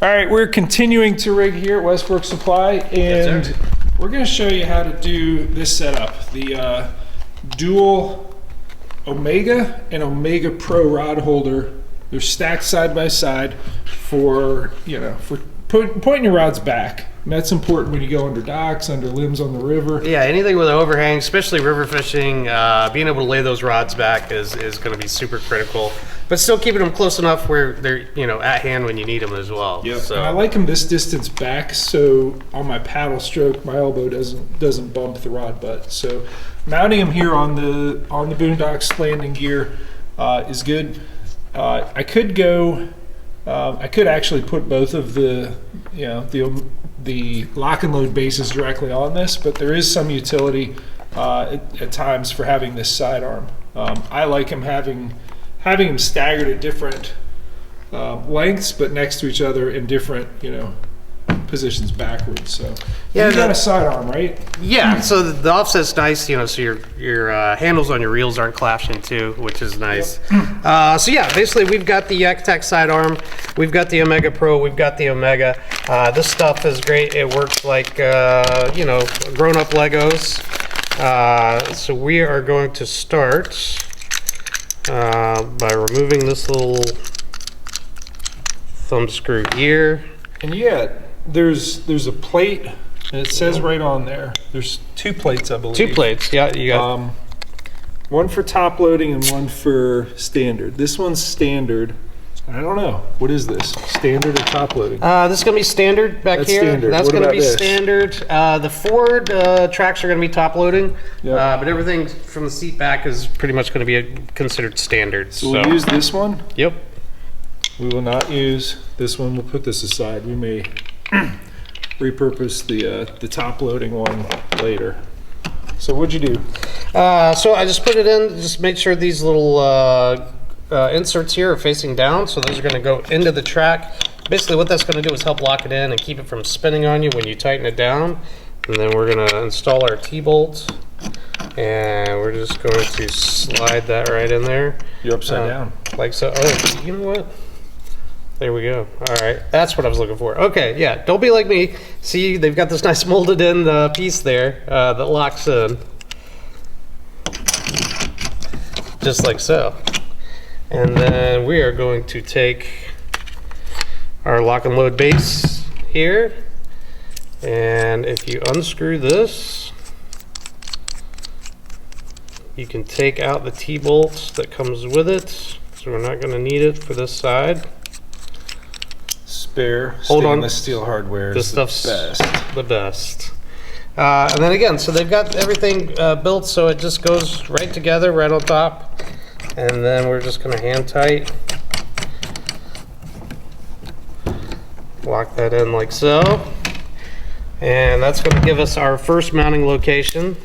All right, we're continuing to rig here at Westbrook Supply, and Yes, we're going to show you how to do this setup. The dual Omega and Omega Pro rod holder. They're stacked side by side for, for pointing your rods back. And that's important when you go under docks, under limbs on the river. Yeah, anything with an overhang, especially river fishing, being able to lay those rods back is going to be super critical. But still keeping them close enough where they're, at hand when you need them as well. Yep. So. And I like them this distance back, so on my paddle stroke, my elbow doesn't bump the rod butt. So mounting them here on the Boondocks landing gear is good. I could actually put both of the lock and load bases directly on this, but there is some utility at times for having this sidearm. I like having them staggered at different lengths, but next to each other in different, positions backwards. So yeah, you got a sidearm, right? Yeah. So the offset's nice, so your handles on your reels aren't clashing too, which is nice. Yep. So yeah, basically we've got the Yak-Tech sidearm, we've got the Omega Pro, we've got the Omega. This stuff is great. It works like grown-up Legos. So we are going to start by removing this little thumb screw here. And yeah, there's a plate, and it says right on there. There's 2 plates, I believe. 2 plates, yeah. You got one for top loading and one for standard. This one's standard. I don't know. What is this? Standard or top loading? This is going to be standard back That's here. Standard. That's going to be this? standard. The forward tracks are going to be top loading, Yep. but everything from the seat back is pretty much going to be considered standard. So we'll use this one. Yep. We will not use this one. We'll put this aside. We may repurpose the top loading one later. So what'd you do? So I just put it in, just make sure these little inserts here are facing down, so those are going to go into the track. Basically what that's going to do is help lock it in and keep it from spinning on you when you tighten it down. And then we're going to install our T-bolt, and we're just going to slide that right in there. You're upside down. Like so. Oh, you know what? There we go. All right, that's what I was looking for. Okay, yeah, don't be like me. See, they've got this nice molded in piece there that locks in. Just like so. And then we are going to take our lock and load base here. And if you unscrew this, you can take out the T-bolt that comes with it. So we're not going to need it for this side. Spare Hold on. stainless steel hardware This is stuff's the best. And then again, so they've got everything built so it just goes right together, right on top. And then we're just going to hand tight. Lock that in like so. And that's going to give us our first mounting location.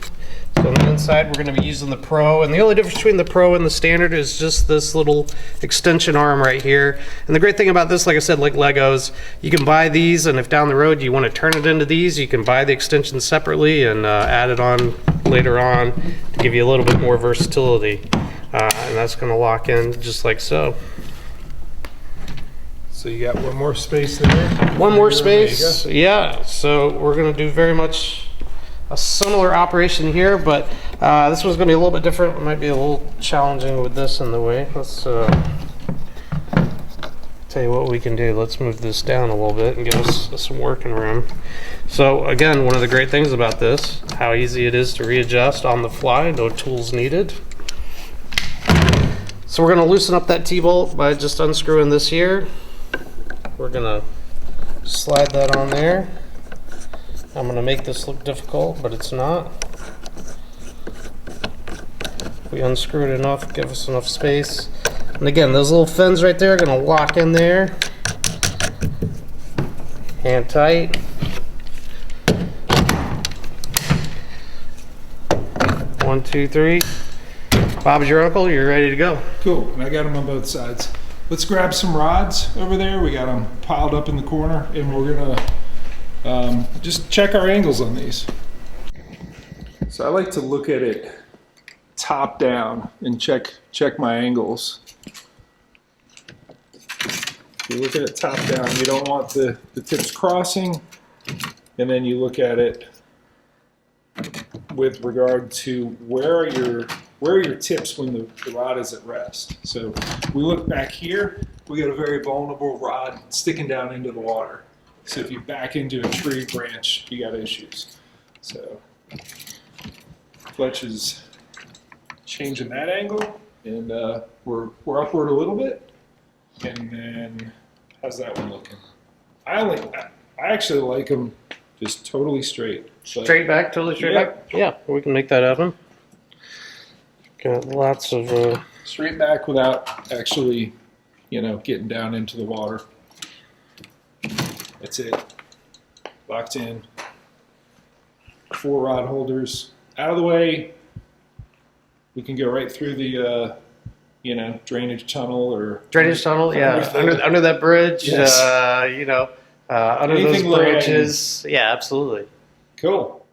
So on the inside we're going to be using the Pro, and the only difference between the Pro and the standard is just this little extension arm right here. And the great thing about this, like I said, like Legos, you can buy these, and if down the road you want to turn it into these, you can buy the extension separately and add it on later on to give you a little bit more versatility. And that's going to lock in just like so. So you got one more space there. One more space, yeah. So we're going to do very much a similar operation here, but this one's going to be a little bit different. It might be a little challenging with this in the way. Let's tell you what we can do. Let's move this down a little bit and give us some working room. So again, one of the great things about this, how easy it is to readjust on the fly, no tools needed. So we're going to loosen up that T-bolt by just unscrewing this here. We're going to slide that on there. I'm going to make this look difficult, but it's not. We unscrew it enough, give us enough space. And again, those little fins right there are going to lock in there. Hand tight. One, two, three. Bob's your uncle, you're ready to go. Cool, and I got them on both sides. Let's grab some rods over there. We got them piled up in the corner, and we're gonna just check our angles on these. So I like to look at it top down and check my angles. So you look at it top down. You don't want the tips crossing, and then you look at it with regard to where are your tips when the rod is at rest. So we look back here, we got a very vulnerable rod sticking down into the water. So if you back into a tree branch, you got issues. So Fletch is changing that angle, and we're upward a little bit. And then how's that one looking? I actually like them just totally straight. Straight back, totally straight back? Yeah, we can make that happen. Got lots of... Straight back without actually, getting down into the water. That's it. Locked in. 4 rod holders out of the way. We can go right through the, drainage tunnel or... Drainage tunnel, yeah. Under that bridge, yes. under Anything those bridges. Yeah, absolutely. Cool.